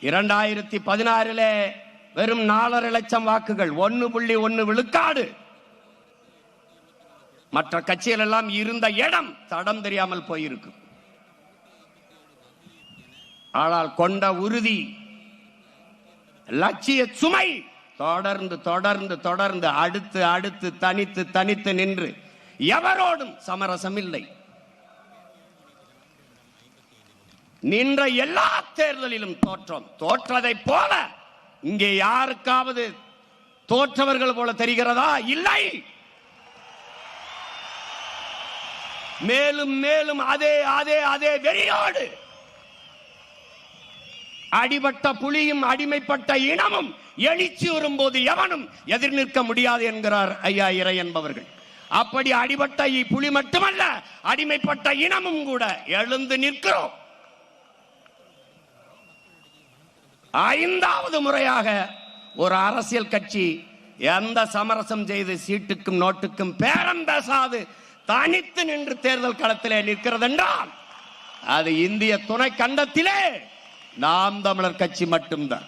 2016 வெறும் 4.5 லட்சம் வாக்குகள், 1.1 விழுக்காடு. மற்ற கட்சிகள் எல்லாம் இருந்த இடம் தடம் தெரியாமல் போயிருக்கு. ஆனால் கொண்ட உறுதி, லட்சிய சுமை தொடர்ந்து தொடர்ந்து தொடர்ந்து அடுத்து அடுத்து தனித்து தனித்து நின்று எவரோடும் சமரசம் இல்லை. நின்ற எல்லா தேர்தலிலும் தோற்றோம். தோற்றதை போல இங்கே யாருக்காவது தோற்றவர்கள் போல தெரிகிறதா? இல்லை. மேலும் மேலும் அதே அதே அதே வெறியோடு அடிபட்ட புலியும் அடிமைப்பட்ட இனமும் எழுச்சி வரும்போது எவனும் எதிர் நிற்க முடியாது என்கிறார் ஐயா இறை என்பவர்கள். அப்படி அடிபட்ட புலி மட்டுமல்ல, அடிமைப்பட்ட இனமும் கூட எழுந்து நிற்கிறோம். 5வது முறையாக ஒரு அரசியல் கட்சி எந்த சமரசம் செய்து சீட்டுக்கும் நோட்டுக்கும் பேரம் பேசாது தனித்து நின்று தேர்தல் களத்திலே நிற்கிறது என்றால் அது இந்திய துணை கண்டத்திலே நாம் தமிழர் கட்சி மட்டும்தான்.